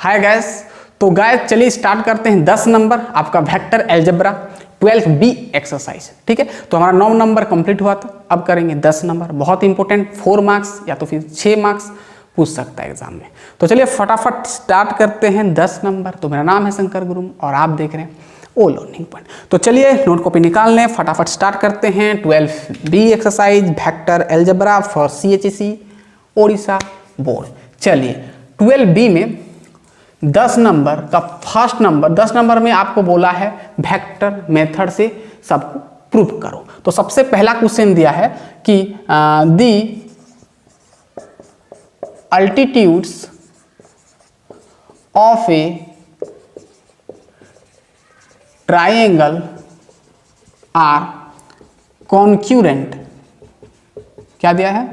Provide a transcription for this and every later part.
Hi guys, तो guys चलिए start करते हैं 10 नंबर आपका वेक्टर अलजेब्रा 12 बी एक्सरसाइज। ठीक है, तो हमारा 9 नंबर कंप्लीट हुआ था, अब करेंगे 10 नंबर। बहुत इंपॉर्टेंट, 4 मार्क्स या तो फिर 6 मार्क्स पूछ सकता है एग्जाम में। तो चलिए फटाफट स्टार्ट करते हैं 10 नंबर। तो मेरा नाम है शंकर गुरुम और आप देख रहे हैं ओ लर्निंग पॉइंट। तो चलिए नोट कॉपी निकाल लें, फटाफट स्टार्ट करते हैं 12 B exercise vector algebra for CHEC Odisha board. चलिए 12 बी में 10 नंबर का फर्स्ट नंबर, 10 नंबर में आपको बोला है वेक्टर मेथड से सबको प्रूफ करो। तो सबसे पहला क्वेश्चन दिया है कि the altitudes of a triangle are concurrent. क्या दिया है?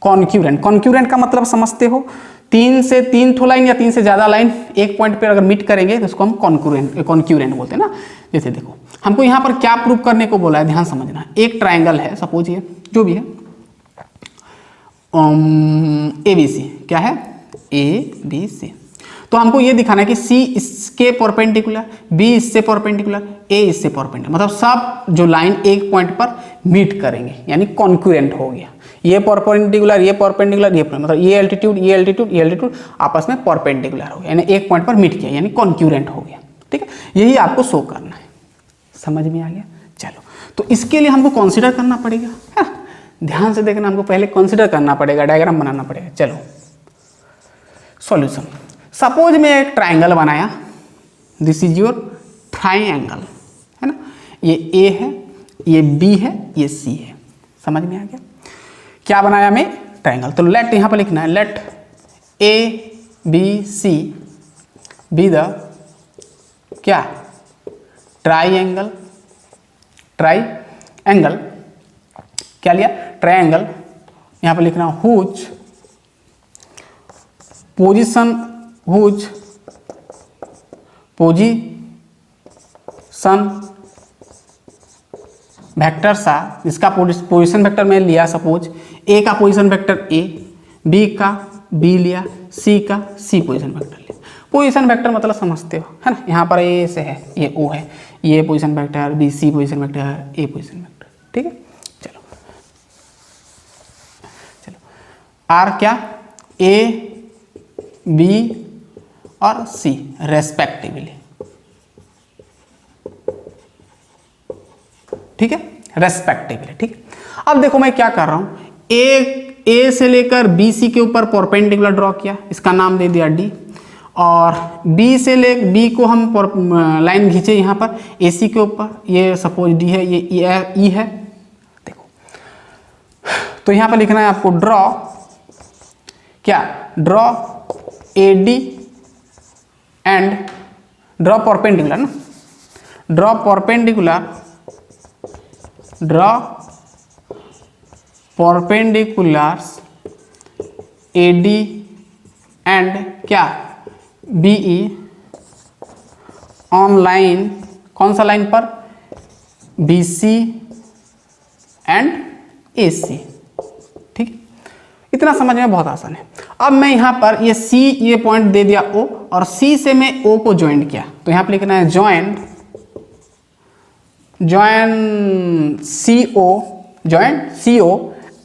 कॉन्क्यूरेंट। कॉन्क्यूरेंट का मतलब समझते हो, 3 से 3 लाइन या 3 से ज़्यादा लाइन एक पॉइंट पर अगर मीट करेंगे तो उसको हम कॉन्क्यूरेंट बोलते हैं ना। जैसे देखो हमको यहाँ पर क्या प्रूव करने को बोला है, ध्यान समझना। एक ट्राइंगल है, सपोज ये जो भी है ABC, क्या है ABC। तो हमको ये दिखाना है कि C इसके परपेंडिकुलर, B इससे परपेंडिकुलर, A इससे परपेंडिकुलर, मतलब सब जो लाइन एक पॉइंट पर मीट करेंगे यानी कॉन्क्यूरेंट हो गया। ये परपेंडिकुलर, ये परपेंडिकुलर, ये मतलब ये एल्टीट्यूड, ये एल्टीट्यूड, ये एल्टीट्यूड आपस में परपेंडिकुलर हो गया, यानी एक पॉइंट पर मीट किया यानी कॉन्क्यूरेंट हो गया। ठीक है, यही आपको शो करना है। समझ में आ गया? चलो, तो इसके लिए हमको कंसीडर करना पड़ेगा, है ना। ध्यान से देखना, हमको पहले कंसीडर करना पड़ेगा, डायग्राम बनाना पड़ेगा। चलो सॉल्यूशन। सपोज मैं एक ट्राइंगल बनाया, दिस इज योर ट्राइंगल, है ना। ये A है, ये B है, ये C है। समझ में आ गया? क्या बनाया मैं? ट्राइंगल। तो लेट यहाँ पर लिखना है, लेट ABC बी द क्या? ट्राइंगल। ट्राइंगल क्या लिया? ट्राइंगल। यहाँ पर लिखना हुज पोजीशन वेक्टर सा, इसका पोजीशन वेक्टर में लिया, सपोज A का पोजीशन वेक्टर A, B का B लिया, C का C पोजीशन वेक्टर लिया। पोजीशन वेक्टर मतलब समझते हो, है ना। यहाँ पर A से है, ये O है, ये position vector, B C position vector, A position vector. ठीक है, चलो R क्या? A B और C रेस्पेक्टिवली। ठीक है, रेस्पेक्टिवली। ठीक है, अब देखो मैं क्या कर रहा हूं, A से लेकर BC के ऊपर परपेंडिकुलर ड्रॉ किया, इसका नाम दे दिया D, और B से ले B को हम लाइन खींचे यहाँ पर AC के ऊपर, ये सपोज D है, ये E है। देखो तो यहाँ पर लिखना है आपको ड्रॉ क्या? Draw AD and draw perpendicular ना, ड्रॉ परपेंडिकुलर्स AD एंड क्या? BE ऑन लाइन, कौन सा लाइन पर? BC and AC। ठीक, इतना समझ में बहुत आसान है। अब मैं यहाँ पर ये C, ये पॉइंट दे दिया O, और C से मैं O को ज्वाइन किया, तो यहाँ पर लिखना है ज्वाइन CO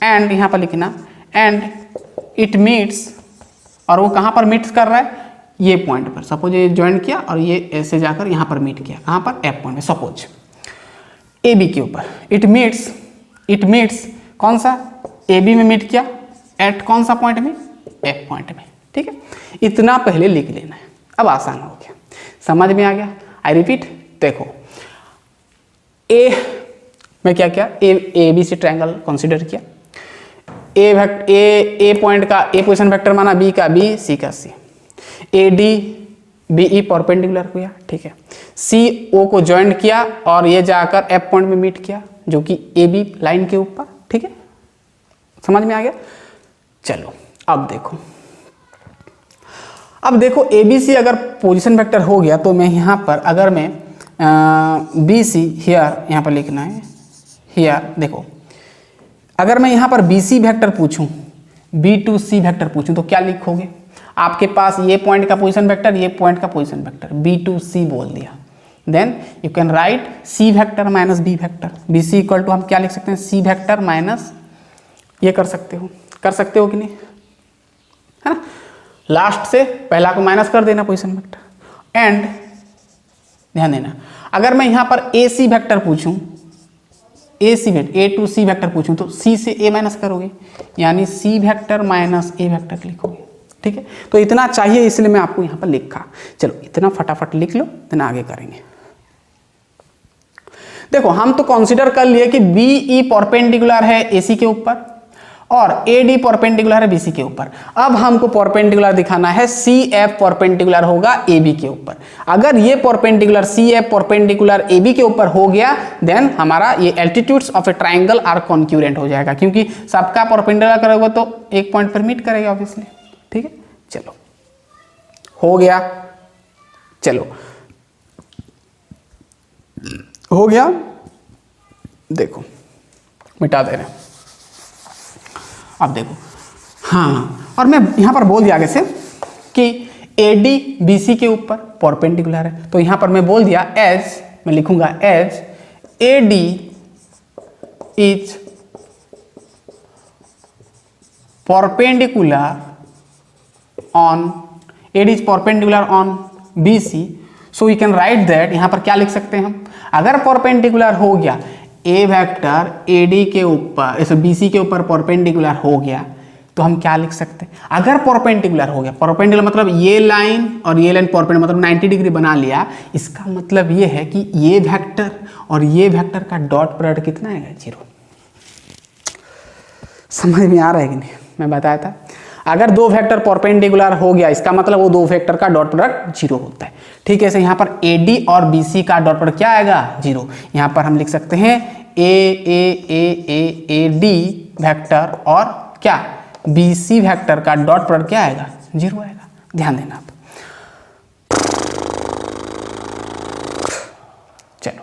एंड यहाँ पर लिखना एंड इट मीट्स, और वो कहाँ पर मीट्स कर रहा है? ये पॉइंट पर। सपोज ये ज्वाइन किया और ये ऐसे जाकर यहाँ पर मीट किया, कहाँ पर? F पॉइंट में, सपोज AB के ऊपर। इट मीट्स कौन सा? AB में मीट किया, एट कौन सा पॉइंट में? F पॉइंट में। ठीक है, इतना पहले लिख लेना है, अब आसान हो गया। समझ में आ गया? आई रिपीट, देखो मैं क्या किया? ABC ट्रायंगल कंसीडर किया, A पॉइंट का A पोजीशन वेक्टर माना, B का B, C का C, AD BE परपेंडिकुलर हुआ। ठीक है, C O को ज्वाइन किया और ये जाकर F पॉइंट में मीट किया जो कि AB लाइन के ऊपर। ठीक है, समझ में आ गया? चलो अब देखो ABC अगर पोजीशन वेक्टर हो गया तो मैं यहाँ पर अगर मैं BC हियर, यहाँ पर लिखना है हियर। देखो अगर मैं यहाँ पर BC वेक्टर पूछूं, B to C वेक्टर पूछूं तो क्या लिखोगे? आपके पास ये पॉइंट का पोजीशन वेक्टर, ये पॉइंट का पोजीशन वेक्टर, B2C बोल दिया। Then you can write C vector minus B vector, BC equal to हम क्या लिख सकते हैं, C वेक्टर माइनस, ये कर सकते हो कि नहीं, है ना। लास्ट से पहला को माइनस कर देना पोजीशन वेक्टर। एंड ध्यान देना, अगर मैं यहाँ पर AC वेक्टर पूछूं, A टू C वेक्टर पूछूं तो C से A माइनस करोगे, यानी C vector minus A vector लिखोगे। ठीक है, तो इतना चाहिए इसलिए मैं आपको यहाँ पर लिखा। चलो इतना फटाफट लिख लो, इतना आगे करेंगे। देखो हम तो कंसीडर कर लिए कि BE परपेंडिकुलर है AC के ऊपर और AD परपेंडिकुलर है BC के ऊपर। अब हमको परपेंडिकुलर दिखाना है CF परपेंडिकुलर होगा AB के ऊपर। अगर ये परपेंडिकुलर CF परपेंडिकुलर AB के ऊपर हो गया, देन हमारा ये altitudes of a triangle are concurrent हो जाएगा, क्योंकि सबका परपेंडिकुलर करोगे तो एक पॉइंट पर मीट करेगा ऑब्वियसली। ठीक है, चलो हो गया, चलो हो गया, देखो मिटा दे रहे हैं। अब देखो, हाँ, और मैं यहां पर बोल दिया आगे से कि AD BC के ऊपर परपेंडिकुलर है, तो यहां पर मैं बोल दिया एज, मैं लिखूंगा as AD is perpendicular on, AD is perpendicular on BC, so you can write that, यहां पर क्या लिख सकते हैं हम, अगर परपेंडिकुलर हो गया A वेक्टर AD के ऊपर, ऐसे BC के ऊपर परपेंडिकुलर हो गया, तो हम क्या लिख सकते हैं, अगर परपेंडिकुलर हो गया, परपेंडिकुलर मतलब ये लाइन और ये लाइन परपेंडिकुलर मतलब 90 डिग्री बना लिया, इसका मतलब ये है कि ये वेक्टर और ये वेक्टर का डॉट प्रोडक्ट कितना आएगा, 0। समझ में आ रहा है कि नहीं, मैं बताया था अगर दो वेक्टर परपेंडिकुलर हो गया, इसका मतलब वो दो वेक्टर का डॉट प्रोडक्ट 0 होता है। ठीक है, ऐसे यहाँ पर AD और BC का डॉट प्रोडक्ट क्या आएगा, 0। यहाँ पर हम लिख सकते हैं AD वेक्टर और क्या BC वेक्टर का डॉट प्रोडक्ट क्या आएगा, 0 आएगा। ध्यान देना आप, चलो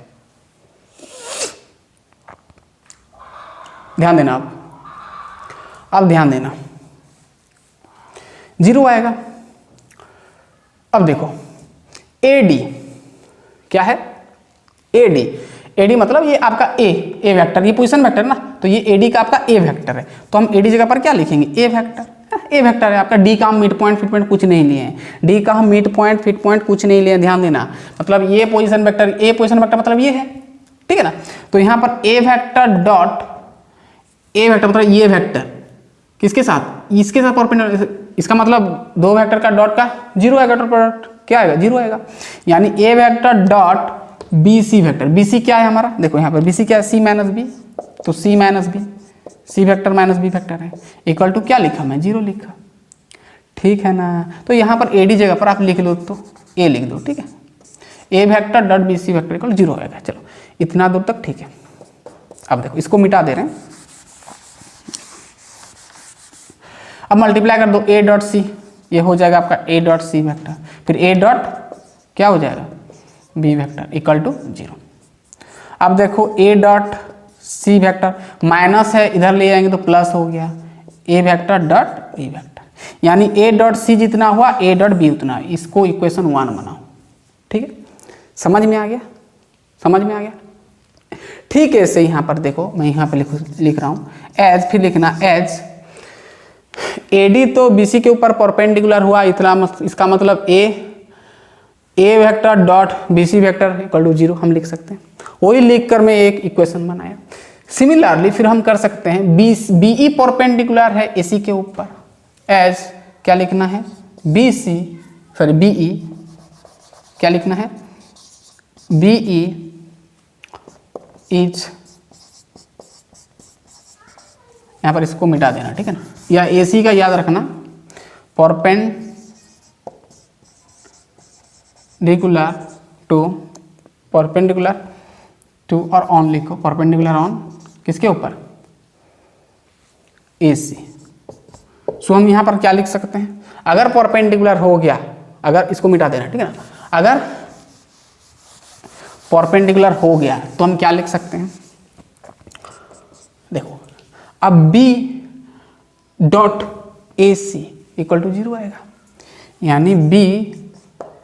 ध्यान देना आप, अब ध्यान देना, 0 आएगा। अब देखो AD क्या है, AD मतलब ये आपका A वेक्टर, ये पोजीशन वेक्टर ना, तो ये AD का आपका A वेक्टर है, तो हम AD जगह पर क्या लिखेंगे, A वेक्टर है आपका। D का हम मिड पॉइंट फिट पॉइंट कुछ नहीं लिए हैं, D का हम मिड पॉइंट फिट पॉइंट कुछ नहीं लिए, ध्यान देना, मतलब ये position vector, A position vector मतलब ये है, ठीक है ना। तो यहाँ पर A vector dot A vector मतलब ये वेक्टर किसके साथ, इसके साथ परपेंडिकुलर, इसका मतलब दो वेक्टर का डॉट का 0 आएगा, डॉट प्रोडक्ट क्या आएगा, 0 आएगा। यानी A vector dot BC vector, BC क्या है हमारा, देखो यहाँ पर BC क्या है, C माइनस B, तो C minus B, C vector minus B vector है, इक्वल टू क्या लिखा मैं, 0 लिखा। ठीक है ना, तो यहाँ पर AD जगह पर आप लिख लो तो A लिख दो, ठीक है, A vector dot BC vector equal 0 आएगा। चलो इतना दूर तक ठीक है। अब देखो इसको मिटा दे रहे हैं, अब मल्टीप्लाई कर दो A डॉट C, ये हो जाएगा आपका A डॉट C वेक्टर, फिर A डॉट क्या हो जाएगा, B वेक्टर इक्वल टू 0। अब देखो A dot C vector minus है, इधर ले जाएंगे तो प्लस हो गया, A vector dot B vector, यानी A डॉट C जितना हुआ A डॉट B उतना, इसको इक्वेशन 1 बनाओ। ठीक है, समझ में आ गया, समझ में आ गया। ठीक है, ऐसे यहाँ पर देखो मैं यहाँ पे लिख रहा हूँ एज, फिर लिखना एज AD तो BC के ऊपर परपेंडिकुलर हुआ, इतना इसका मतलब A vector dot BC vector equal to 0 हम लिख सकते हैं। वही लिख कर मैं एक इक्वेशन बनाया। सिमिलरली फिर हम कर सकते हैं BE परपेंडिकुलर है AC के ऊपर, एज क्या लिखना है, BE क्या लिखना है, BE इज, यहाँ पर इसको मिटा देना, ठीक है ना, या AC का याद रखना, परपेंडिकुलर टू और ऑन लिखो, परपेंडिकुलर ऑन किसके ऊपर, AC। सो हम यहाँ पर क्या लिख सकते हैं, अगर परपेंडिकुलर हो गया, अगर इसको मिटा देना, ठीक है ना, अगर परपेंडिकुलर हो गया तो हम क्या लिख सकते हैं, देखो अब B dot AC equal to 0 आएगा, यानी बी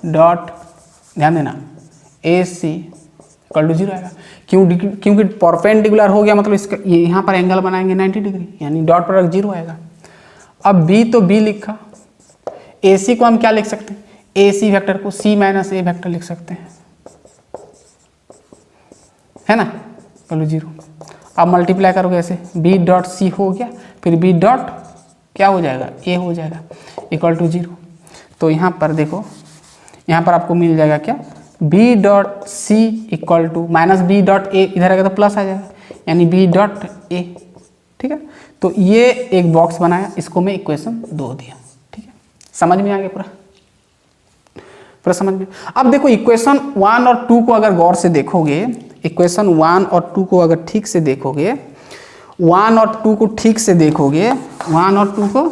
डॉट, ध्यान देना, ए सी इक्वल टू 0 आएगा। क्योंकि परपेंडिकुलर हो गया, मतलब इसका ये यहाँ पर एंगल बनाएंगे 90 डिग्री, यानी डॉट प्रोडक्ट 0 आएगा। अब बी तो बी लिखा, ए सी को हम क्या लिख सकते हैं, ए सी वेक्टर को सी माइनस ए वेक्टर लिख सकते हैं, है ना, इक्वल टू 0। अब मल्टीप्लाई करोगे ऐसे, बी डॉट सी हो गया, फिर बी डॉट क्या हो जाएगा, ए हो जाएगा, इक्वल टू 0। तो यहाँ पर देखो, यहाँ पर आपको मिल जाएगा क्या, B dot C equal to minus B dot A, इधर आएगा तो प्लस आ जाएगा, यानी बी डॉट ए। ठीक है, तो ये एक बॉक्स बनाया, इसको मैं इक्वेशन 2 दिया। ठीक है, समझ में आ गया पूरा, पूरा समझ में। अब देखो इक्वेशन 1 और 2 को अगर गौर से देखोगे, इक्वेशन 1 और 2 को अगर ठीक से देखोगे, 1 और 2 को ठीक से देखोगे, 1 और 2 को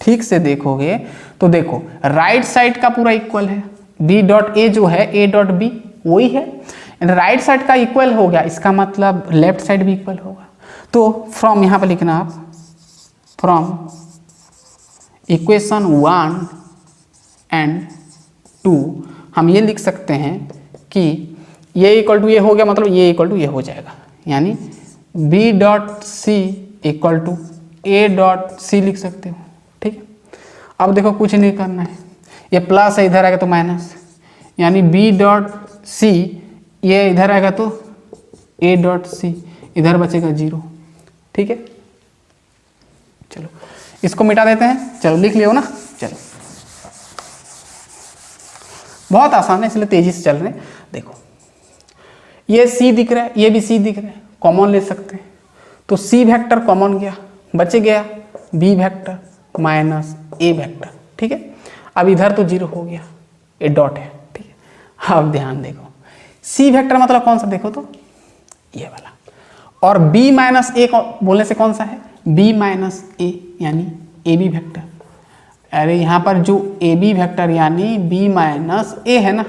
ठीक से देखोगे, तो देखो राइट साइड का पूरा इक्वल है, बी डॉट ए जो है ए डॉट बी वही है, राइट साइड का इक्वल हो गया, इसका मतलब लेफ्ट साइड भी इक्वल होगा। तो फ्रॉम यहाँ पर लिखना आप, फ्रॉम इक्वेशन 1 एंड 2 हम ये लिख सकते हैं कि ये इक्वल टू ये हो गया, मतलब ये इक्वल टू ये हो जाएगा, यानी B dot C equal to A dot C लिख सकते हो। ठीक है, अब देखो कुछ नहीं करना है, ये प्लस है, इधर आएगा तो माइनस, यानी बी डॉट सी, ये इधर आएगा तो ए डॉट सी, इधर बचेगा 0। ठीक है, चलो इसको मिटा देते हैं, चलो लिख लियो ना, चलो बहुत आसान है, इसलिए तेजी से चल रहे हैं। देखो ये सी दिख रहा है, ये भी सी दिख रहा है, कॉमन ले सकते हैं, तो सी वेक्टर कॉमन गया, बच गया B vector minus A vector. ठीक है, अब इधर तो 0 हो गया, ये डॉट है। ठीक है, अब ध्यान देखो, सी वेक्टर मतलब कौन सा, देखो तो ये वाला, और बी माइनस ए बोलने से कौन सा है, बी माइनस ए, यानी ए बी वेक्टर। अरे यहाँ पर जो ए बी वेक्टर यानी बी माइनस ए है ना,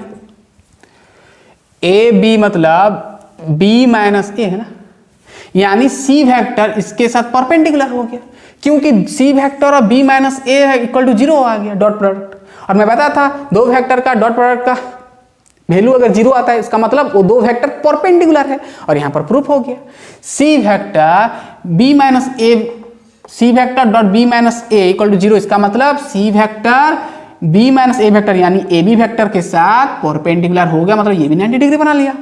ए बी मतलब बी माइनस ए है ना, यानी सी वेक्टर इसके साथ परपेंडिकुलर हो गया, क्योंकि सी वेक्टर और बी माइनस ए है इक्वल टू 0 आ गया, डॉट प्रोडक्ट। और मैं बताया था दो वेक्टर का डॉट प्रोडक्ट का वैल्यू अगर 0 आता है, इसका मतलब वो दो वेक्टर परपेंडिकुलर है, और यहाँ पर प्रूफ हो गया। C vector B minus A, C vector dot B minus A equal to 0, इसका मतलब C vector B minus A vector यानी ए बी वेक्टर के साथ परपेंडिकुलर हो गया, मतलब ये भी 90 डिग्री बना लिया।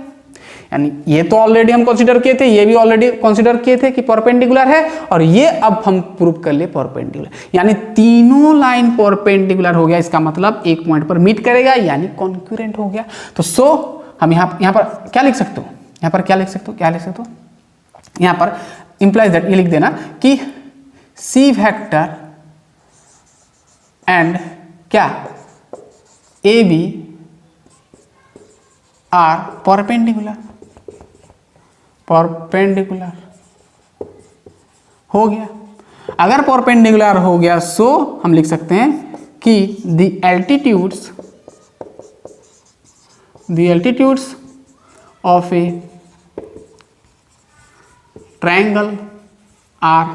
यानी ये तो ऑलरेडी हम कंसीडर किए थे, ये भी ऑलरेडी कंसीडर किए थे कि परपेंडिकुलर है, और ये अब हम प्रूव कर लिए परपेंडिकुलर, यानी तीनों लाइन परपेंडिकुलर हो गया, इसका मतलब एक पॉइंट पर मीट करेगा, यानी कॉन्क्यूरेंट हो गया। तो सो हम यहाँ पर क्या लिख सकते हो, यहाँ पर क्या लिख सकते हो, क्या लिख सकते हो, यहाँ पर इंप्लाइज दैट, ये लिख देना कि सी वेक्टर एंड क्या A B are perpendicular, perpendicular हो गया। अगर परपेंडिकुलर हो गया सो हम लिख सकते हैं कि the altitudes of a triangle are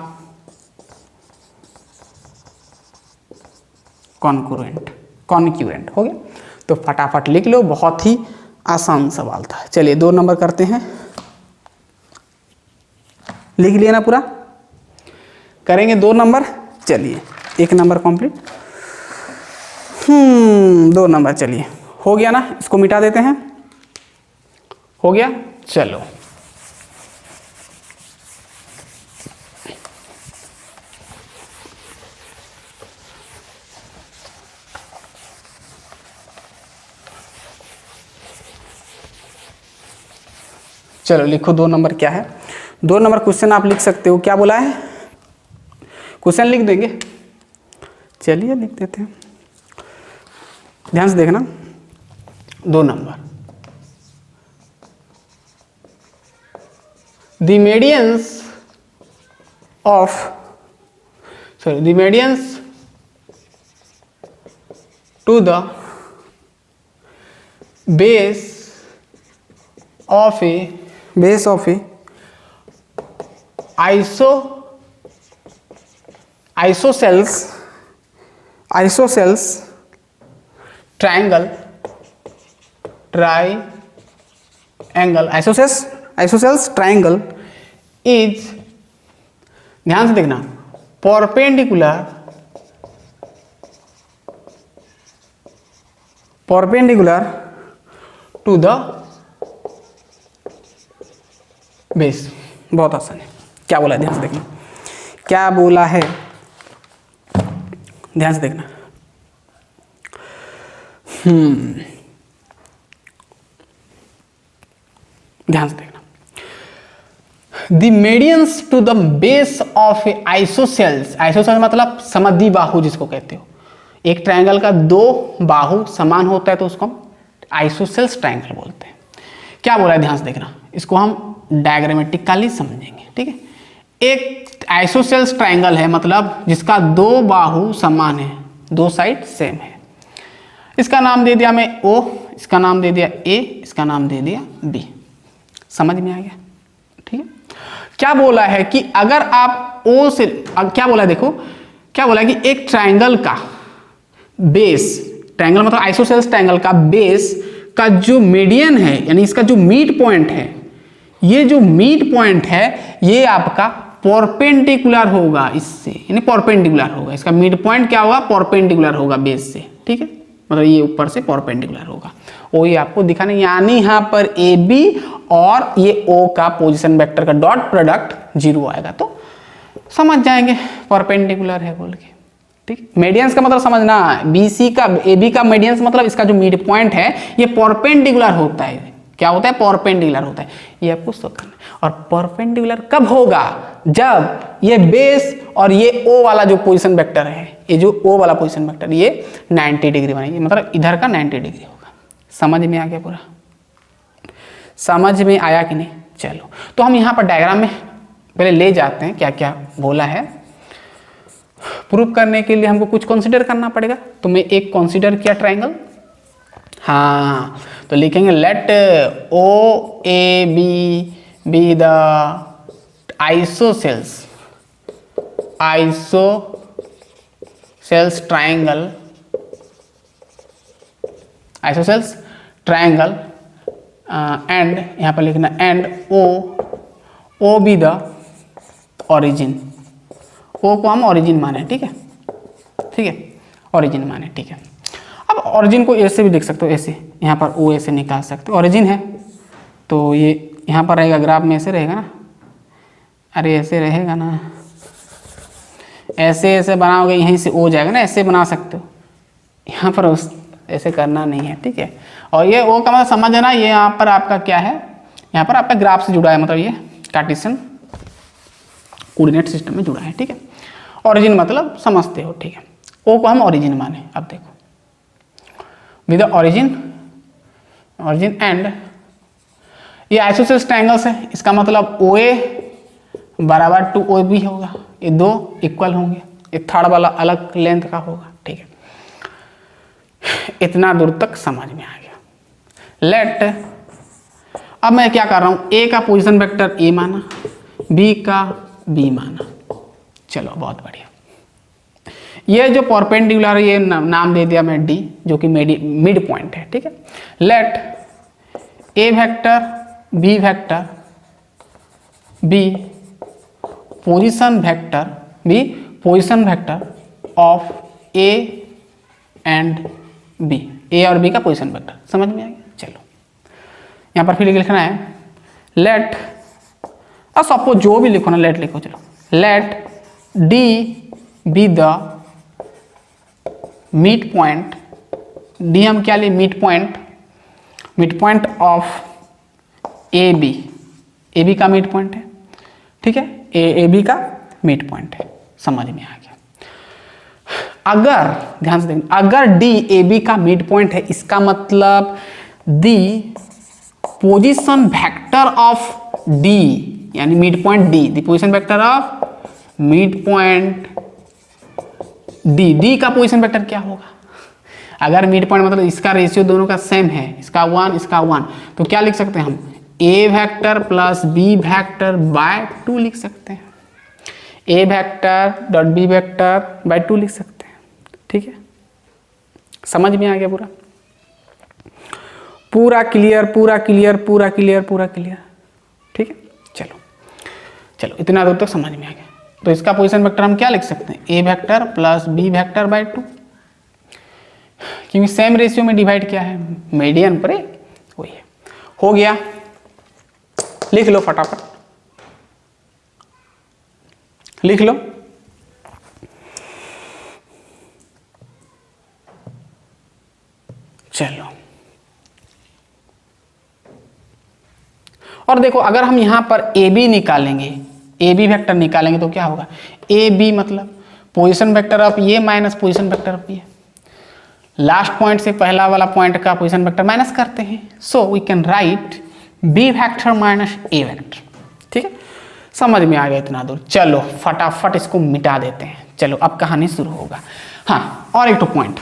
concurrent हो गया। तो फटाफट लिख लो, बहुत ही आसान सवाल था। चलिए 2 नंबर करते हैं, लिख लिया ना पूरा, करेंगे 2 नंबर। चलिए 1 नंबर कंप्लीट, 2 नंबर, चलिए हो गया ना, इसको मिटा देते हैं, हो गया। चलो चलो लिखो 2 नंबर क्या है। 2 नंबर क्वेश्चन आप लिख सकते हो, क्या बोला है, क्वेश्चन लिख देंगे, चलिए लिख देते हैं, ध्यान से देखना। 2 number, the medians to the base of a isosceles triangle isosceles triangle is, ध्यान से देखना, परपेंडिकुलर टू द बेस। बहुत आसान है। क्या बोला है ध्यान से देखना, क्या बोला है ध्यान से देखना। ध्यान से देखना, the medians to the base of a isosceles मतलब समद्विबाहु जिसको कहते हो। एक ट्रायंगल का दो बाहु समान होता है तो उसको हम आइसोसेल्स ट्रायंगल बोलते हैं। क्या बोला है ध्यान से देखना, इसको हम डायग्रामेटिकली समझेंगे, ठीक है। एक आइसोसेल्स ट्रायंगल है मतलब जिसका दो बाहु समान है, दो साइड सेम है। इसका नाम दे दिया मैं O, इसका नाम दे दिया A, इसका नाम दे दिया B। समझ में आ गया, ठीक है। क्या बोला है कि अगर आप O से, क्या बोला है देखो, क्या बोला है कि एक ट्रायंगल का बेस, ट्रायंगल मतलब आइसोसेल्स ट्रायंगल का बेस का जो मीडियन है, यानी इसका जो मिड पॉइंट है, ये जो मिड पॉइंट है ये आपका परपेंडिकुलर होगा इससे, यानी परपेंडिकुलर होगा। इसका मिड पॉइंट क्या होगा, परपेंडिकुलर होगा बेस से, ठीक है। मतलब ये ऊपर से परपेंडिकुलर होगा, वही आपको दिखाने, यानी यहाँ पर ए बी और ये ओ का पोजीशन वेक्टर का डॉट प्रोडक्ट 0 आएगा तो समझ जाएंगे परपेंडिकुलर है बोल के, ठीक। मीडियंस का मतलब समझना, बीसी का ए बी का मीडियंस मतलब इसका जो मिड पॉइंट है ये परपेंडिकुलर होता है। क्या होता है, परपेंडिकुलर होता है, ये आपको शो करना है। और परपेंडिकुलर कब होगा, जब ये बेस और ये ओ वाला जो पोजीशन वेक्टर है, ये जो ओ वाला पोजीशन वेक्टर ये 90 डिग्री बनेगी, मतलब इधर का 90 डिग्री होगा। समझ में आ गया पूरा, समझ में आया कि नहीं। चलो तो हम यहाँ पर डायग्राम में पहले ले जाते हैं क्या क्या बोला है। प्रूफ करने के लिए हमको कुछ कंसीडर करना पड़ेगा, तो मैं एक कंसीडर किया ट्रायंगल, हाँ, तो लिखेंगे let O A B the isosceles triangle and यहाँ पर लिखना and O B the origin. O को हम ओरिजिन माने, ठीक है, ठीक है, ओरिजिन माने, ठीक है। अब ओरिजिन को ऐसे भी देख सकते हो, ऐसे यहाँ पर ओ ऐसे निकाल सकते हो, ओरिजिन है तो ये यहाँ पर रहेगा, ग्राफ में ऐसे रहेगा ना, अरे ऐसे रहेगा ना, ऐसे ऐसे बनाओगे यहीं से ओ जाएगा ना, ऐसे बना सकते हो, यहाँ पर उस ऐसे करना नहीं है, ठीक है। और ये ओ का मतलब समझना, ये यहाँ पर आपका क्या है, यहाँ पर आपका ग्राफ से जुड़ा है, मतलब ये कार्टेशियन कोऑर्डिनेट सिस्टम में जुड़ा है, ठीक है। ओरिजिन मतलब समझते हो, ठीक है। ओ को हम ओरिजिन माने। अब देखो विद ओरिजिन एंड ये आइसोसेल्स ट्रायंगल्स है, इसका मतलब ओ ए बराबर टू ओ बी होगा, ये दो इक्वल होंगे, ये थर्ड वाला अलग लेंथ का होगा, ठीक है। इतना दूर तक समझ में आ गया। लेट, अब मैं क्या कर रहा हूं, ए का पोजीशन वेक्टर ए माना, बी का बी माना, चलो बहुत बढ़िया। ये जो परपेंडिकुलर है ये नाम दे दिया मैं डी, जो कि मिड पॉइंट है, ठीक है। Let A vector B position vector of A and B, A और बी का पोजीशन वेक्टर, समझ में आ गया। चलो यहाँ पर फिर लिखना है लेट, अब सपोज जो भी लिखो ना, लेट लिखो, चलो let D be the mid point, D हम क्या लिए, mid point of A B का मिड पॉइंट है, ठीक है, ए बी का मिड पॉइंट है, समझ में आ गया। अगर ध्यान से देखना, अगर डी ए बी का मिड पॉइंट है, इसका मतलब दी पोजीशन वेक्टर ऑफ डी, यानी mid point D, the position vector of mid point D का पोजीशन वेक्टर क्या होगा। अगर मिड पॉइंट मतलब इसका रेशियो दोनों का सेम है, इसका 1 इसका 1, तो क्या लिख सकते हैं हम, A vector plus B vector by 2 लिख सकते हैं, A vector dot B vector by 2 लिख सकते हैं, ठीक है। समझ में आ गया पूरा। पूरा क्लियर, पूरा क्लियर, पूरा क्लियर, पूरा क्लियर, ठीक है। चलो चलो इतना दूर तक समझ में आ गया। तो इसका पोजीशन वेक्टर हम क्या लिख सकते हैं, A vector plus B vector by 2, क्योंकि सेम रेशियो में डिवाइड किया है, मीडियन पर वही है। हो गया, लिख लो फटाफट, लिख लो। चलो और देखो, अगर हम यहां पर ए बी निकालेंगे, ए बी वेक्टर निकालेंगे तो क्या होगा, ए बी मतलब पोजीशन वेक्टर ऑफ ये माइनस पोजीशन वेक्टर ऑफ ये, लास्ट पॉइंट से पहला वाला पॉइंट का पोजीशन वेक्टर माइनस करते हैं, so we can write B vector minus A vector, ठीक है। समझ में आ गया इतना दूर। चलो फटाफट इसको मिटा देते हैं। चलो अब कहानी शुरू होगा। हाँ, और एक तो पॉइंट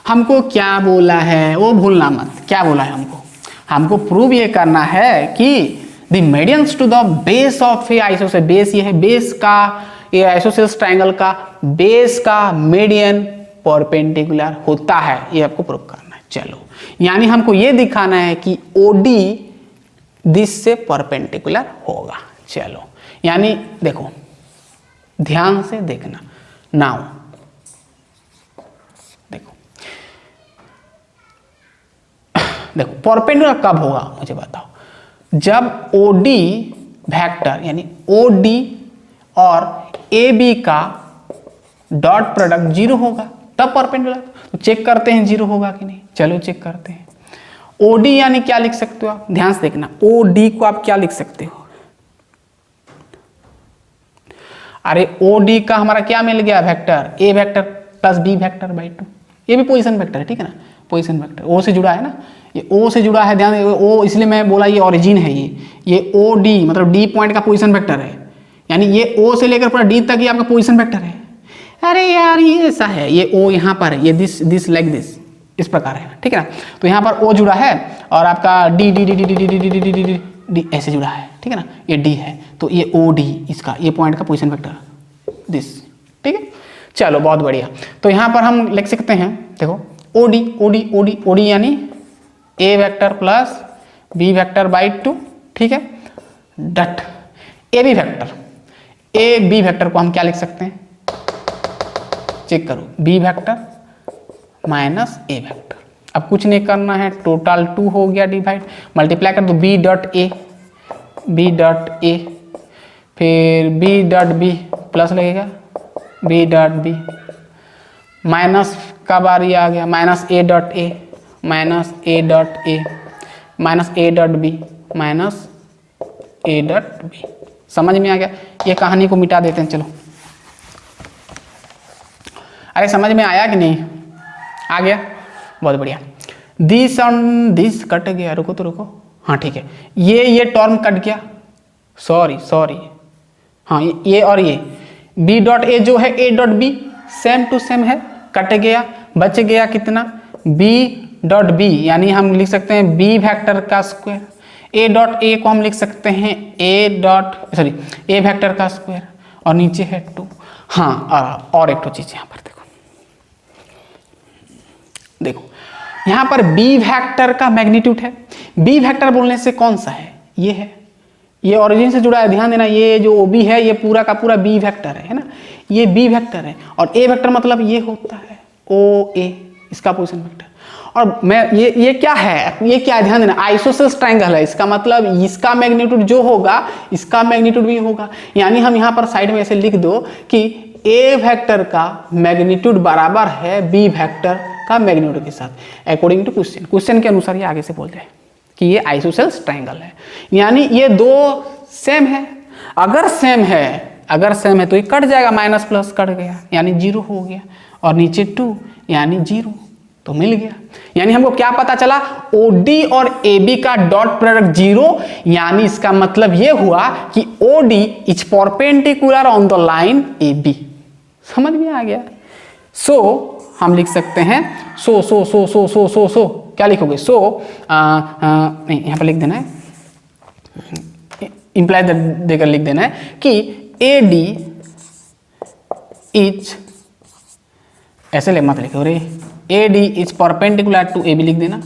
हमको क्या बोला है वो भूलना मत। क्या बोला है हमको, हमको प्रूव ये करना है कि the medians to the base of a isosceles, base ये है, बेस का ये आइसोसेल्स ट्रायंगल का बेस का मीडियन परपेंडिकुलर होता है, ये आपको प्रूव करना है। चलो, यानी हमको ये दिखाना है कि ओडी दिस से परपेंडिकुलर होगा। चलो, यानी देखो ध्यान से देखना, नाउ देखो परपेंडिकुलर कब होगा मुझे बताओ, जब ओडी वेक्टर यानी ओडी और ए बी का डॉट प्रोडक्ट जीरो होगा तब परपेंडिकुलर। तो चेक करते हैं जीरो होगा कि नहीं। चलो चेक करते हैं। ओडी यानी क्या लिख सकते हो आप, ध्यान से देखना, ओडी को आप क्या लिख सकते हो, अरे ओडी का हमारा क्या मिल गया vector, A vector plus B vector by 2, ये भी पोजीशन वेक्टर है, ठीक है ना, पोजीशन वेक्टर ओ से जुड़ा है ना, ये ओ से जुड़ा है, ध्यान ओ, इसलिए मैं बोला ये ओरिजिन है, ये ओ डी मतलब डी पॉइंट का पोजीशन वेक्टर है, यानी ये ओ से लेकर पूरा डी तक ये आपका पोजीशन वेक्टर है। अरे यार ये ऐसा है, ये ओ यहाँ पर है, ये दिस लाइक दिस, इस प्रकार है, ठीक है ना। तो यहाँ पर ओ जुड़ा है और आपका D D D D D D D D D D D D ऐसे जुड़ा है, ठीक है ना, ये डी है, तो ये ओ डी इसका ये पॉइंट का पोजीशन वेक्टर दिस, ठीक है। चलो बहुत बढ़िया। तो यहाँ पर हम लिख सकते हैं, देखो ओडी ओडी ओडी ओडी यानी A vector plus B vector by 2, ठीक है, dot A B vector, A B vector को हम क्या लिख सकते हैं, चेक करो, B vector minus A vector. अब कुछ नहीं करना है, टोटल 2 हो गया डिवाइड, मल्टीप्लाई कर दो B dot A, B dot A, फिर बी डॉट बी प्लस लगेगा बी डॉट बी, माइनस का बारी आ गया, minus A dot A, minus A dot A, minus A dot B, minus A dot B. समझ में आ गया। ये कहानी को मिटा देते हैं। चलो, अरे समझ में आया कि नहीं, आ गया, बहुत बढ़िया। दिस ऑन दिस कट गया, रुको तो रुको, हाँ ठीक है, ये टर्म कट गया, सॉरी हाँ, ये और ये बी डॉट ए जो है A dot B same to same है, कट गया, बच गया कितना, बी डॉट बी, यानी हम लिख सकते हैं बी वेक्टर का स्क्वायर, ए डॉट ए को हम लिख सकते हैं ए वेक्टर का स्क्वायर, और नीचे है 2। हाँ, और एक तो चीज यहाँ पर देखो यहाँ पर बी वेक्टर का मैग्नीट्यूड है, बी वेक्टर बोलने से कौन सा है, ये है, ये ओरिजिन से जुड़ा है, ध्यान देना, ये जो ओ बी है ये पूरा का पूरा बी वेक्टर है ना, ये बी वेक्टर है, और ए वेक्टर मतलब ये होता है ओ ए, इसका पोजीशन वेक्टर। और मैं ये क्या है, ये क्या है, ध्यान देना, आइसोसेल्स ट्रायंगल है, इसका मतलब इसका मैग्नीट्यूड जो होगा इसका मैग्नीट्यूड भी होगा, यानी हम यहाँ पर साइड में ऐसे लिख दो कि ए वेक्टर का मैग्नीट्यूड बराबर है बी वेक्टर का मैग्नीट्यूड के साथ, अकॉर्डिंग टू क्वेश्चन के अनुसार ये आगे से बोल जाए कि ये आइसोसेल्स ट्रायंगल है, यानी ये दो सेम है। अगर सेम है तो ये कट जाएगा, माइनस प्लस कट गया यानी 0 हो गया, और नीचे 2 यानी 0, तो मिल गया। यानी हमको क्या पता चला, ओडी और AB का डॉट प्रोडक्ट 0, यानी इसका मतलब ये हुआ कि OD is perpendicular on the line AB। समझ में आ गया। सो हम लिख सकते हैं सो क्या लिखोगे, नहीं यहाँ पर लिख देना है, इंप्लाई देकर लिख देना है कि AD इज, ऐसे मत लिखो रे, AD is perpendicular to AB लिख देना,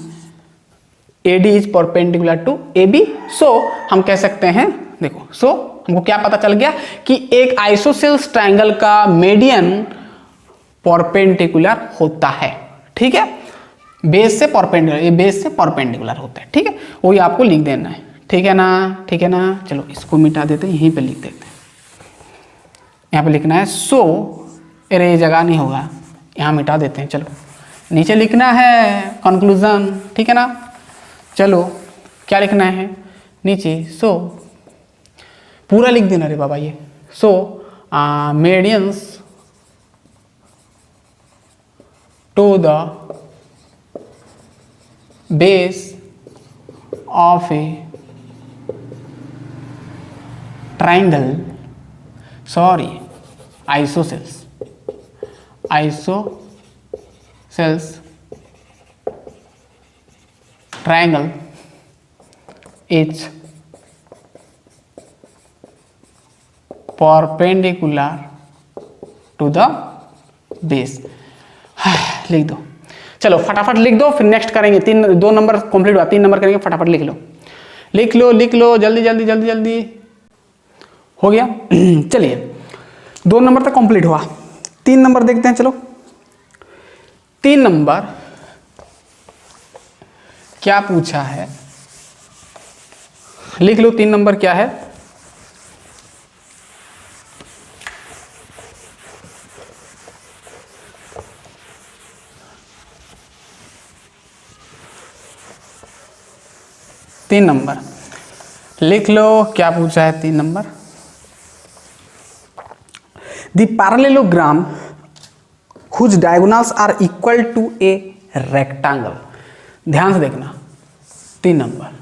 AD is perpendicular to AB। So हम कह सकते हैं, देखो, सो हमको क्या पता चल गया कि एक आइसोसेल्स ट्रायंगल का मीडियन परपेंडिकुलर होता है। ठीक है, बेस से परपेंडिकुलर, ये बेस से परपेंडिकुलर होता है। ठीक है, वही आपको लिख देना है। ठीक है ना, ठीक है ना। चलो इसको मिटा देते हैं, यहीं पे लिख देते हैं। यहाँ पे लिखना है सो, अरे ये जगह नहीं होगा, यहाँ मिटा देते हैं। चलो नीचे लिखना है कंक्लूजन। ठीक है ना, चलो क्या लिखना है नीचे, सो पूरा लिख देना रे बाबा ये। So medians to the base of a triangle, sorry isosceles triangle is perpendicular to the base. लिख दो, चलो फटाफट लिख दो, फिर नेक्स्ट करेंगे। 2 नंबर कंप्लीट हुआ, 3 नंबर करेंगे। फटाफट लिख लो, लिख लो, लिख लो, जल्दी जल्दी जल्दी जल्दी। हो गया। चलिए 2 नंबर तक कंप्लीट हुआ, 3 नंबर देखते हैं। चलो 3 नंबर क्या पूछा है, लिख लो। 3 नंबर क्या है, तीन नंबर लिख लो, क्या पूछा है 3 number. The parallelogram whose diagonals are equal to a rectangle। ध्यान से देखना 3 number.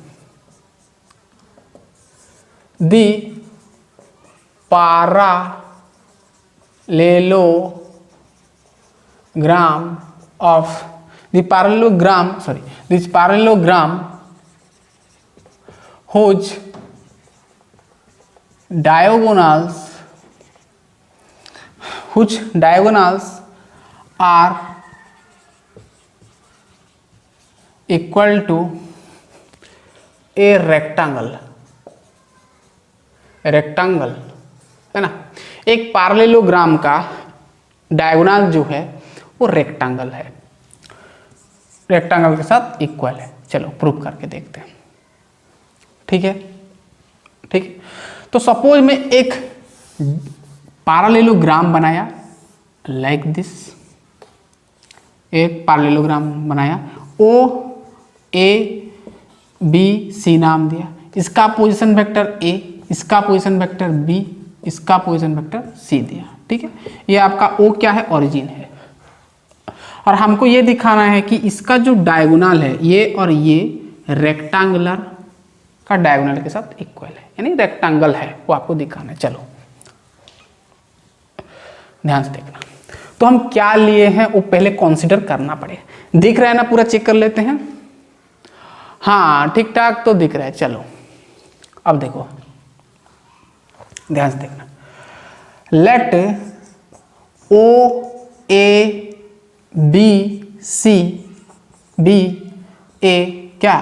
The parallelogram of the parallelogram, sorry, this parallelogram whose diagonals are equal to a rectangle है ना। एक पैरेललोग्राम का डायगोनल जो है वो रेक्टेंगल है, रेक्टेंगल के साथ इक्वल है। चलो प्रूफ करके देखते हैं। ठीक है, ठीक है। तो सपोज में एक पैरेललोग्राम बनाया लाइक दिस, एक पैरेललोग्राम बनाया, OABC नाम दिया, इसका पोजीशन वेक्टर A, इसका पोजीशन वेक्टर B, इसका पोजीशन वेक्टर C दिया। ठीक है, ये आपका O क्या है, ओरिजिन है। और हमको ये दिखाना है कि इसका जो डायगोनल है ये और ये रेक्टेंगुलर का डायगोनल के साथ इक्वल है, यानी रेक्टेंगल है, वो आपको दिखाना है। चलो ध्यान से देखना। तो हम क्या लिए हैं वो पहले कंसीडर करना पड़ेगा। दिख रहा है ना, पूरा चेक कर लेते हैं। हाँ ठीक ठाक तो दिख रहा है। चलो अब देखो, ध्यान से देखना। लेट OABC बी ए क्या,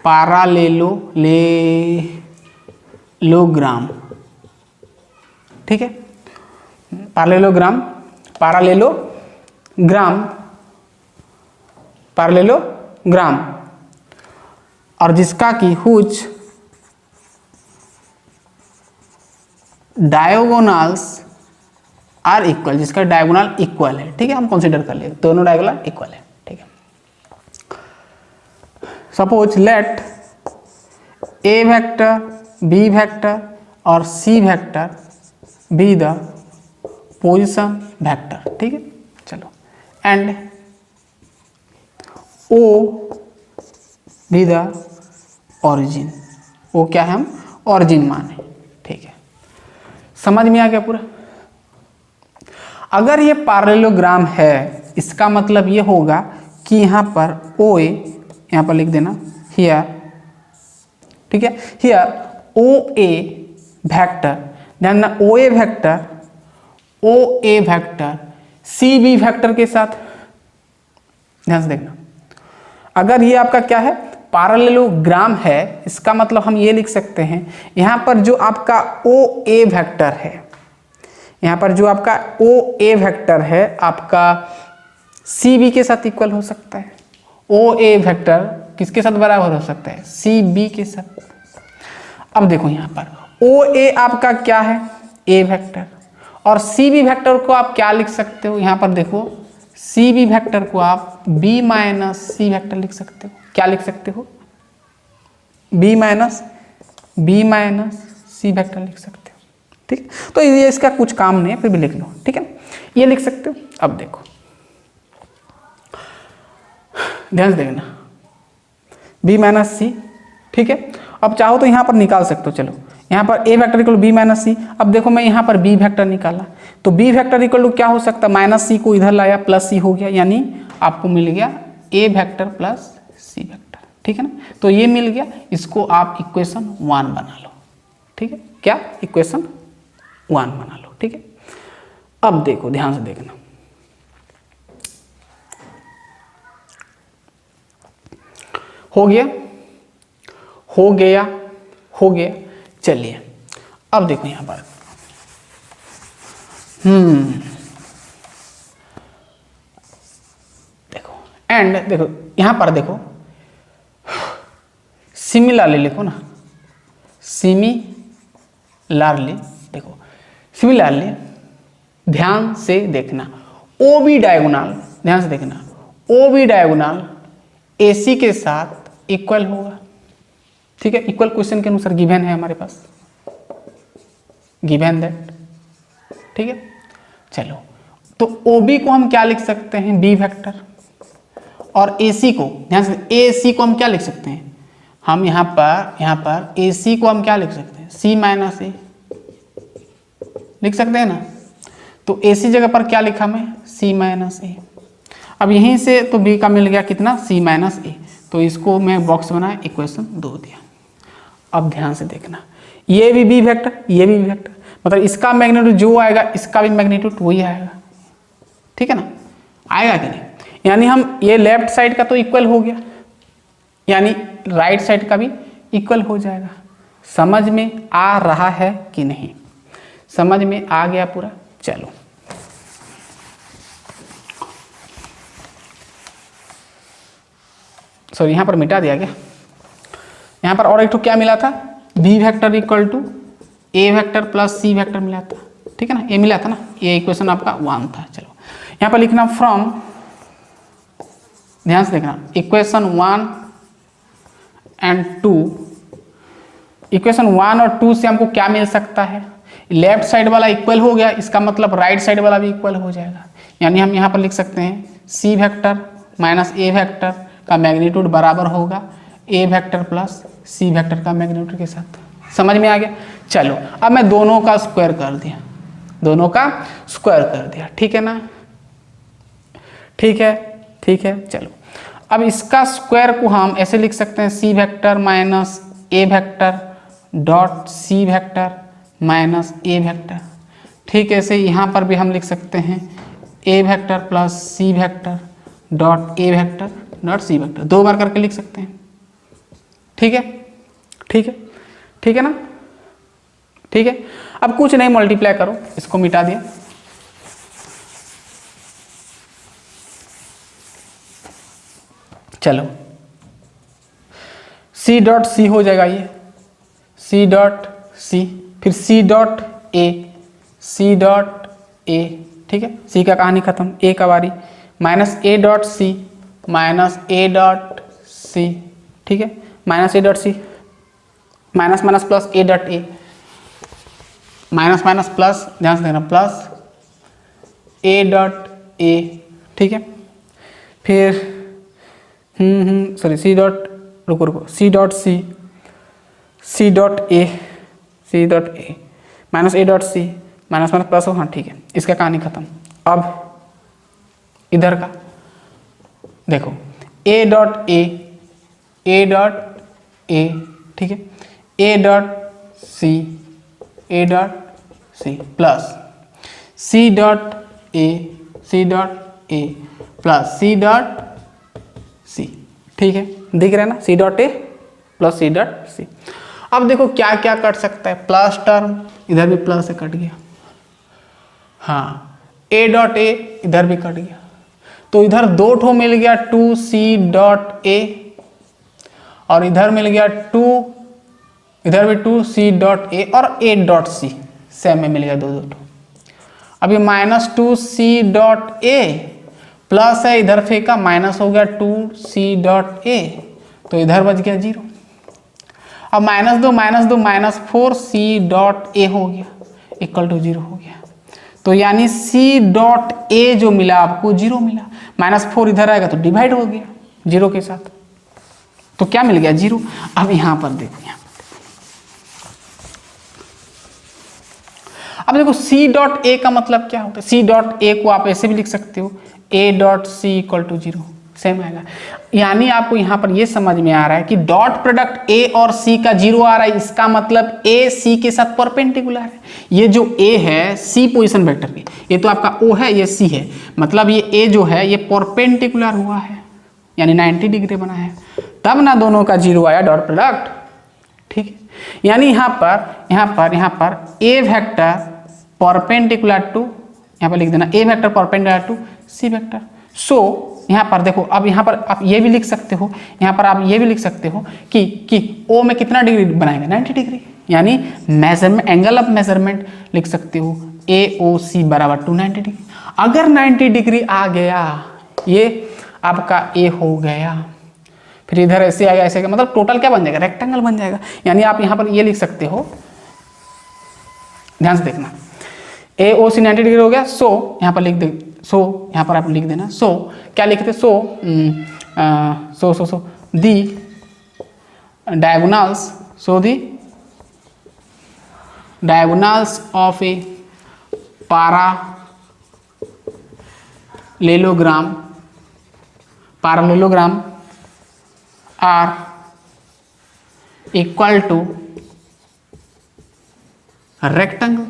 पैरेललोग्राम। ठीक है, पैरेललोग्राम और जिसका कि हुज डायगोनल्स आर इक्वल, जिसका डायगोनल इक्वल है। ठीक है, हम कंसीडर कर लिए दोनों डायगोनल इक्वल है। ठीक है, suppose let A vector, B vector और C vector B the position vector. ठीक है, चलो and O B the origin. वो क्या है, हम ओरिजिन माने। ठीक है, समझ में आ गया पूरा। अगर ये पैरेललोग्राम है, इसका मतलब ये होगा कि यहाँ पर ओ ए, यहाँ पर लिख देना हियर। ठीक है, हियर ओ ए वेक्टर, ध्यान देना ओ ए वेक्टर सी बी वेक्टर के साथ, ध्यान से देखना। अगर ये आपका क्या है, पैरेललोग्राम है, इसका मतलब हम ये लिख सकते हैं यहाँ पर जो आपका ओ ए वेक्टर है, यहाँ पर जो आपका ओ ए वेक्टर है आपका सी बी के साथ इक्वल हो सकता है। ओ ए वेक्टर किसके साथ बराबर हो सकता है, सी बी के साथ। अब देखो यहाँ पर ओ ए आपका क्या है, ए वेक्टर, और सी बी वेक्टर को आप क्या लिख सकते हो, यहाँ पर देखो सी बी वेक्टर को आप बी माइनस सी वेक्टर लिख सकते हो। क्या लिख सकते हो, बी माइनस सी वेक्टर लिख सकते हो। ठीक, तो ये इसका कुछ काम नहीं है, फिर भी लिख लो, ठीक है, ये लिख सकते हो। अब देखो ध्यान से देखना, बी माइनस सी, ठीक है। अब चाहो तो यहाँ पर निकाल सकते हो, चलो यहाँ पर ए वेक्टर इक्वल बी माइनस सी। अब देखो मैं यहाँ पर बी वेक्टर निकाला, तो बी वेक्टर इक्वल टू क्या हो सकता है, माइनस सी को इधर लाया प्लस सी हो गया, यानी आपको मिल गया ए वेक्टर प्लस सी वेक्टर, ठीक है ना। तो ये मिल गया, इसको आप इक्वेशन 1 बना लो, ठीक है, क्या इक्वेशन 1 बना लो, ठीक है। अब देखो ध्यान से देखना, हो गया, चलिए अब देखो यहां पर देखो एंड देखो यहां पर देखो सिमिलरली लिखो ना, सिमिलरली देखो, सिमिलरली ध्यान से देखना, ओ बी डायगोनल, ध्यान से देखना, ओ बी डायगोनल ए सी के साथ इक्वल होगा, ठीक है। इक्वल क्वेश्चन के अनुसार गिवन है हमारे पास, गिवन दैट, ठीक है। चलो तो ओ बी को हम क्या लिख सकते हैं, बी वेक्टर, और ए सी को, ध्यान से, ए सी को हम क्या लिख सकते हैं, हम यहाँ पर ए सी को हम क्या लिख सकते हैं, सी माइनस ए लिख सकते हैं ना। तो ए सी जगह पर क्या लिखा मैं, सी माइनस ए। अब यहीं से तो बी का मिल गया कितना, सी माइनस ए, तो इसको मैं बॉक्स बनाया, इक्वेशन 2 दिया। अब ध्यान से देखना, ये भी बी वेक्टर, ये भी बी वेक्टर, मतलब इसका मैग्नीट्यूड जो आएगा इसका भी मैग्नीट्यूड वही आएगा, ठीक है ना, आएगा कि नहीं। यानी हम ये लेफ्ट साइड का तो इक्वल हो गया, यानी राइट साइड का भी इक्वल हो जाएगा। समझ में आ रहा है कि नहीं, समझ में आ गया पूरा। चलो सॉरी यहाँ पर मिटा दिया गया, यहाँ पर और एक तो क्या मिला था, B vector equal to A vector plus C vector मिला था, ठीक है ना, ये मिला था ना, ये इक्वेशन आपका 1 था। चलो यहाँ पर लिखना फ्रॉम, ध्यान से देखना, इक्वेशन 1 एंड 2, इक्वेशन 1 और 2 से हमको क्या मिल सकता है, लेफ्ट साइड वाला इक्वल हो गया, इसका मतलब राइट साइड वाला भी इक्वल हो जाएगा। यानी हम यहाँ पर लिख सकते हैं C vector minus A vector का मैग्नीट्यूड बराबर होगा ए वेक्टर प्लस सी वेक्टर का मैग्नीट्यूड के साथ। समझ में आ गया। चलो अब मैं दोनों का स्क्वायर कर दिया, दोनों का स्क्वायर कर दिया, ठीक है ना, ठीक है, ठीक है। चलो अब इसका स्क्वायर को हम ऐसे लिख सकते हैं, C vector minus A vector dot C vector minus A vector, ठीक है। ऐसे यहाँ पर भी हम लिख सकते हैं A vector plus C vector dot A vector dot C vector, 2 बार करके लिख सकते हैं, ठीक है, ठीक है, ठीक है ना, ठीक है। अब कुछ नहीं, मल्टीप्लाई करो, इसको मिटा दिया, चलो सी डॉट सी हो जाएगा, ये सी डॉट सी, फिर सी dot A, C dot A, ठीक है, सी का कहानी खत्म, ए का बारी, minus A dot C minus A dot C, ठीक है, minus A dot C, minus minus plus A dot A, minus minus plus, ध्यान से देखना, प्लस ए डॉट ए, ठीक है। फिर सॉरी सी डॉट, रुको रुको, C dot C, C dot A, C dot A, minus A dot C, minus minus plus हो, हाँ ठीक है, इसका कहानी खत्म। अब इधर का देखो, ए dot A, A dot A, ठीक है, A dot C, A dot C plus C dot A, C dot A plus C dot C, ठीक है, दिख रहा है ना, C dot A plus C dot C. अब देखो क्या क्या कट सकता है, प्लस टर्म इधर भी प्लस से कट गया, हाँ, ए डॉट ए इधर भी कट गया, तो इधर दो ठो मिल गया 2c डॉट ए और इधर मिल गया 2, इधर भी 2c डॉट ए और a डॉट सी सेम में मिल गया दो ठो। अभी -2c डॉट ए प्लस है, इधर फेंका माइनस हो गया 2c डॉट ए, तो इधर बच गया 0। अब -4c डॉट ए हो गया इक्वल टू 0 हो गया, तो यानी c डॉट ए जो मिला आपको 0 मिला, -4 इधर आएगा तो डिवाइड हो गया 0 के साथ, तो क्या मिल गया 0। अब यहां पर देखो, अब देखो c डॉट ए का मतलब क्या होता है, c डॉट ए को आप ऐसे भी लिख सकते हो a dot C equal to 0, same आएगा। यानी आपको यहाँ पर ये समझ में आ रहा है कि डॉट प्रोडक्ट a और c का 0 आ रहा है, इसका मतलब a c के साथ परपेंडिकुलर है। ये जो a है c पोजीशन वेक्टर की, ये तो आपका o है, ये c है, मतलब ये a जो है ये परपेंडिकुलर हुआ है, यानी 90 डिग्री बना है, तब ना दोनों का 0 आया डॉट प्रोडक्ट, ठीक है। यानी यहाँ पर a वेक्टर परपेंडिकुलर टू, यहाँ पर लिख देना a vector perpendicular to c vector. So यहाँ पर देखो, अब यहाँ पर आप ये भी लिख सकते हो, यहाँ पर आप ये भी लिख सकते हो कि O में कितना डिग्री बनाएगा 90 डिग्री, यानी मेजरमेंट, एंगल ऑफ मेजरमेंट लिख सकते हो AOC बराबर 290 डिग्री। अगर 90 डिग्री आ गया, ये आपका A हो गया, फिर इधर ऐसे आएगा, ऐसे आएगा, मतलब टोटल क्या बन जाएगा, रेक्टेंगल बन जाएगा। यानी आप यहाँ पर ये लिख सकते हो, ध्यान से देखना, AOC 90 डिग्री हो गया, सो यहाँ पर लिख दे, सो यहाँ पर आप लिख देना, सो क्या लिखते, so the diagonals, so the diagonals of a parallelogram are equal to rectangle,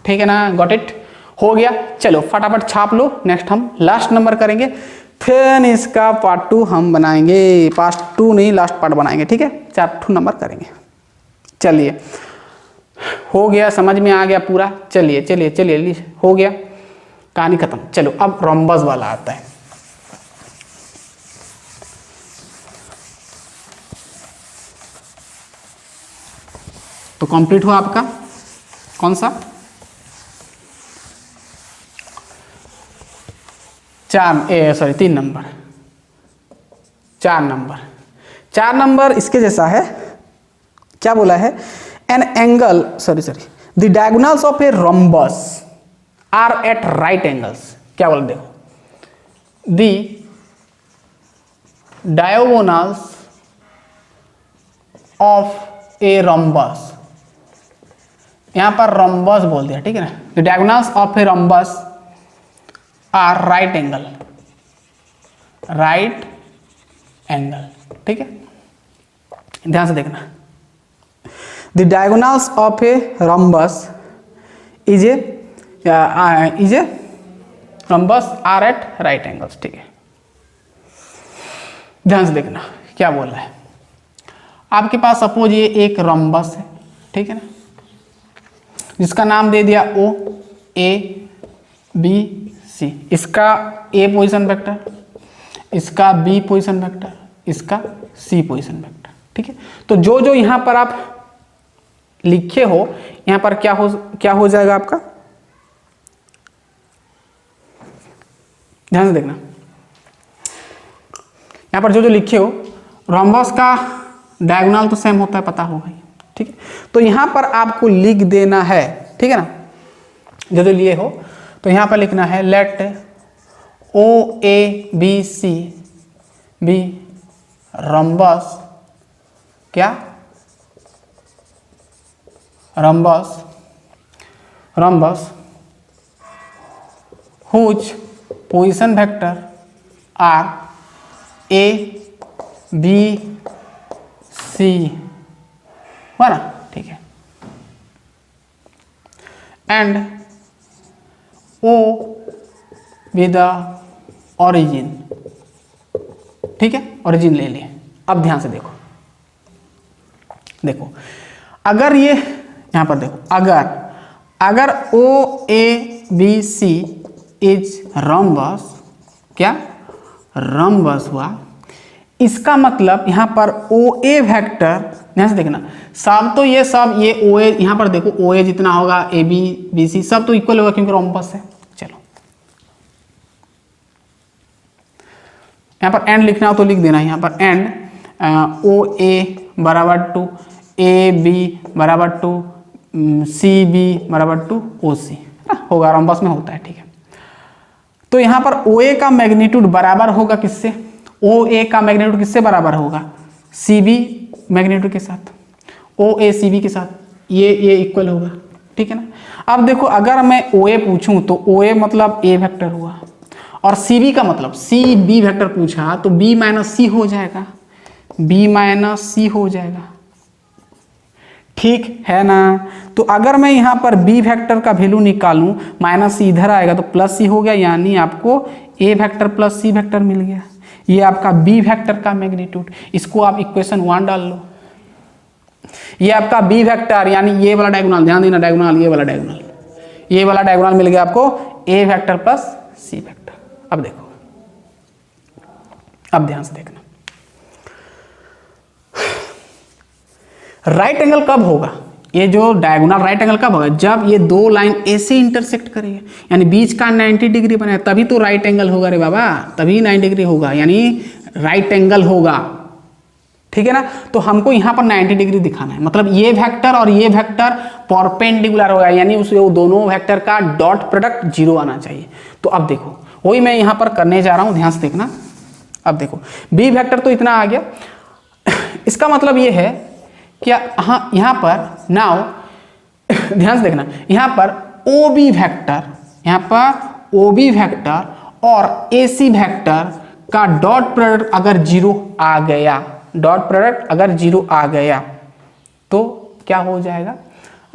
ठीक है ना, गॉट इट, हो गया। चलो फटाफट छाप लो, नेक्स्ट हम लास्ट नंबर करेंगे, फिर इसका पार्ट 2 हम बनाएंगे, पार्ट 2 नहीं लास्ट पार्ट बनाएंगे, ठीक है, 4 नंबर करेंगे। चलिए हो गया, समझ में आ गया पूरा, चलिए चलिए चलिए, हो गया, कहानी खत्म। चलो अब रोम्बस वाला आता है। तो कंप्लीट हुआ आपका कौन सा, 3 नंबर, 4 नंबर इसके जैसा है, क्या बोला है, an angle the diagonals of a rhombus are at right angles, क्या बोला देखो, the diagonals of a rhombus, यहां पर रोम्बस बोल दिया, ठीक है ना, the diagonals of a rhombus are right angle, ठीक है, ध्यान से देखना, the diagonals of a rhombus is a rhombus are at right angles, ठीक है, ध्यान से देखना क्या बोल रहा है। आपके पास सपोज ये एक रोम्बस है, ठीक है ना, जिसका नाम दे दिया O A B C, इसका A पोजीशन वेक्टर, इसका B पोजीशन वेक्टर, इसका C पोजीशन वेक्टर, ठीक है। तो जो जो यहां पर आप लिखे हो, यहां पर क्या हो जाएगा आपका, ध्यान से देखना, यहां पर जो जो लिखे हो, रोम्बस का डायगोनल तो सेम होता है, पता होगा, ठीक है। तो यहां पर आपको लिख देना है, ठीक है ना, जो जो लिए हो, तो यहां पर लिखना है लेट OABC बी रोम्बस, क्या, rhombus whose position vector are ABC, हुआ ना, ठीक है, and O with the origin ठीक है, ओरिजिन ले लिए। अब ध्यान से देखो, देखो अगर ये यहां पर देखो, अगर O A B C is rhombus, क्या रॉम्बस हुआ, इसका मतलब यहां पर ओ ए वेक्टर, ध्यान से देखना, सब तो ये सब ये ओ ए, यहां पर देखो ओ ए जितना होगा ए बी बी सी सब तो इक्वल होगा क्योंकि रॉम्बस है। चलो यहां पर एंड लिखना हो तो लिख देना, यहां पर एंड ओ ए बराबर टू ए बी बराबर टू सी बी बराबर टू ओ सी होगा, रॉम्बस में होता है, ठीक है। तो यहां पर ओ ए का मैग्नीट्यूड बराबर होगा किससे, ओ ए का मैग्नीट्यूड किससे बराबर होगा, सी बी मैग्नीट्यूड के साथ, ओ ए सी बी के साथ, ये इक्वल होगा, ठीक है ना। अब देखो अगर मैं ओ ए पूछूं तो ओ ए मतलब ए वेक्टर हुआ, और सी बी का मतलब सी बी वेक्टर पूछा तो बी माइनस सी हो जाएगा, बी माइनस सी हो जाएगा, ठीक है ना। तो अगर मैं यहाँ पर बी वेक्टर का वैल्यू निकालूं, माइनस सी इधर आएगा तो प्लस सी हो गया, यानी आपको ए वेक्टर प्लस सी वेक्टर मिल गया। ये आपका बी वेक्टर का मैग्नीट्यूड, इसको आप इक्वेशन 1 डाल लो। ये आपका बी वेक्टर यानी ये वाला डायगोनल, ध्यान देना डायगोनल, ये वाला डायगोनल, ये वाला डायगोनल मिल गया आपको ए वेक्टर प्लस सी वेक्टर। अब देखो, अब ध्यान से देखना, राइट एंगल कब होगा, ये जो डायगोनल राइट एंगल कब होगा, जब ये दो लाइन ऐसे इंटरसेक्ट करेगा, यानी बीच का 90 डिग्री बने तभी तो राइट एंगल होगा रे बाबा, तभी 90 डिग्री होगा, यानी राइट एंगल होगा, ठीक है ना। तो हमको यहाँ पर 90 डिग्री दिखाना है, मतलब ये वेक्टर और ये वेक्टर परपेंडिकुलर होगा, यानी उस दोनों वेक्टर का डॉट प्रोडक्ट 0 आना चाहिए। तो अब देखो वही मैं यहाँ पर करने जा रहा हूँ, ध्यान से देखना। अब देखो बी वेक्टर तो इतना आ गया, इसका मतलब ये है क्या, हाँ यहाँ पर नाउ ध्यान से देखना, यहाँ पर ओ बी वेक्टर, यहाँ पर ओ बी वेक्टर और ए सी वेक्टर का डॉट प्रोडक्ट अगर 0 आ गया, डॉट प्रोडक्ट अगर 0 आ गया तो क्या हो जाएगा,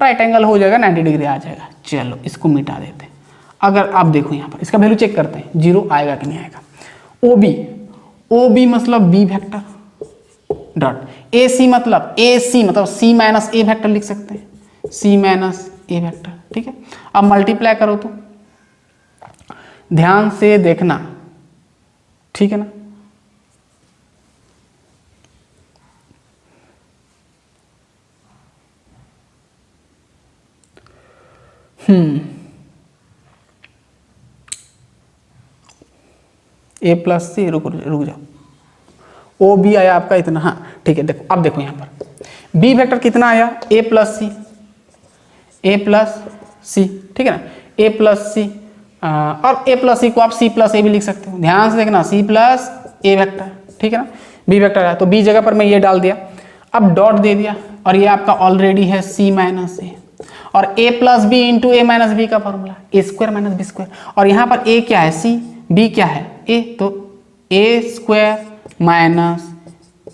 राइट एंगल हो जाएगा, 90 डिग्री आ जाएगा। चलो इसको मिटा देते हैं। अगर आप देखो यहाँ पर इसका वैल्यू चेक करते हैं, 0 आएगा कि नहीं आएगा। ओ बी मतलब बी वेक्टर डॉट ए सी मतलब सी माइनस ए वेक्टर लिख सकते हैं, सी माइनस ए वेक्टर, ठीक है। अब मल्टीप्लाई करो तो ध्यान से देखना, ठीक है ना। ए प्लस सी, रुक जाओ, ओ बी आया आपका इतना, हाँ ठीक है। देखो अब देखो यहाँ पर बी वेक्टर कितना आया, ए प्लस सी, ए प्लस सी, ठीक है ना, ए प्लस सी, और ए प्लस सी को आप सी प्लस ए भी लिख सकते हो, ध्यान से देखना, सी प्लस ए वेक्टर, ठीक है ना। बी वेक्टर आया तो बी जगह पर मैं ये डाल दिया, अब डॉट दे दिया, और ये आपका ऑलरेडी है सी माइनस ए, और ए प्लस बी इंटू ए माइनस बी का फॉर्मूला, ए स्क्वायर माइनस बी स्क्वायर, और यहाँ पर ए क्या है सी, बी क्या है ए, तो ए स्क्वायर माइनस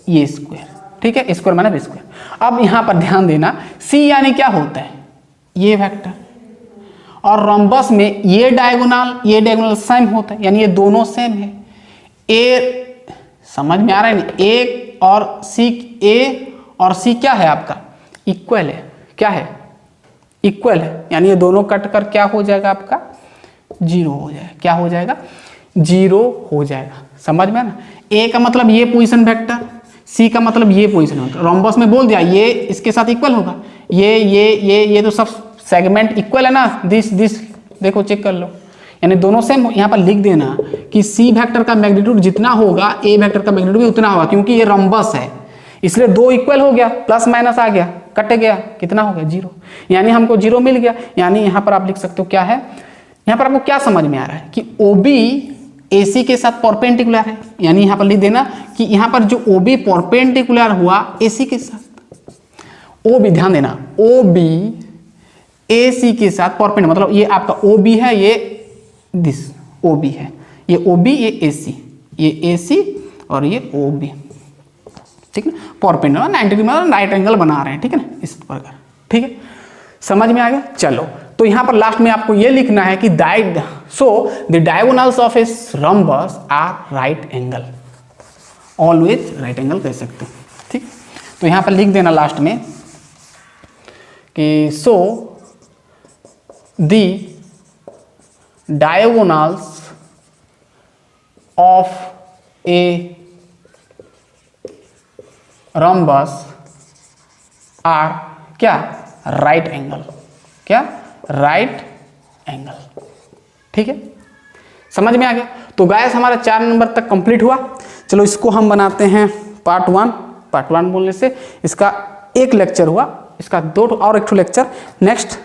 ये स्क्वायर, ठीक है, स्क्वायर माइनस बी स्क्वायर। अब यहाँ पर ध्यान देना, सी यानी क्या होता है, ये वेक्टर, और रोम्बस में ये डायगोनल सेम होता है, यानी ये दोनों सेम है। ए समझ में आ रहा है नहीं, ए और सी क्या है आपका, इक्वल है, क्या है, इक्वल है, यानी ये दोनों कट कर क्या हो जाएगा आपका, 0 हो जाएगा, क्या हो जाएगा, 0 हो जाएगा। समझ में ना, ए का मतलब ये पोजीशन वेक्टर, सी का मतलब ये पोजीशन वेक्टर, रोम्बस में बोल दिया ये इसके साथ इक्वल होगा, ये तो सब सेगमेंट इक्वल है ना, दिस देखो चेक कर लो, यानी दोनों सेम। यहाँ पर लिख देना कि सी वेक्टर का मैग्नीट्यूड जितना होगा ए वेक्टर का मैग्नीट्यूड भी उतना होगा, क्योंकि ये रोम्बस है इसलिए 2 इक्वल हो गया, प्लस माइनस आ गया, कट गया, कितना हो गया 0, यानी हमको 0 मिल गया। यानी यहाँ पर आप लिख सकते हो क्या है, यहाँ पर आपको क्या समझ में आ रहा है कि OB AC के साथ परपेंडिकुलर है, यानी यहाँ पर लिख देना कि यहाँ पर जो OB परपेंडिकुलर हुआ AC के साथ, OB ध्यान देना, OB AC के साथ परपेंडिकुलर, मतलब ये आपका OB है, ये दिस OB है, ये OB ये AC और ये OB, ठीक है ना, परपेंडिकुलर 90 डिग्री मतलब राइट एंगल बना रहे हैं, ठीक है ना, इस प्रकार, ठीक है, समझ में आ गया। चलो तो यहाँ पर लास्ट में आपको ये लिखना है कि the diagonals of a rhombus are right angle, always right angle कह सकते हो। ठीक, तो यहाँ पर लिख देना लास्ट में कि so the diagonals of a rhombus are क्या, राइट एंगल, क्या, राइट एंगल। ठीक है, समझ में आ गया। तो गाइस हमारा 4 नंबर तक कंप्लीट हुआ। चलो इसको हम बनाते हैं पार्ट 1। पार्ट 1 बोलने से इसका एक लेक्चर हुआ, इसका 2 और एक लेक्चर नेक्स्ट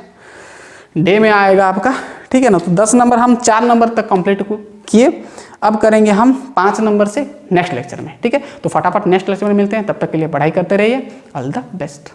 डे में आएगा आपका। ठीक है ना, तो 10 नंबर हम 4 नंबर तक कंप्लीट किए। अब करेंगे हम 5 नंबर से नेक्स्ट लेक्चर में। ठीक है, तो फटाफट नेक्स्ट लेक्चर में मिलते हैं, तब तक के लिए पढ़ाई करते रहिए। All the best.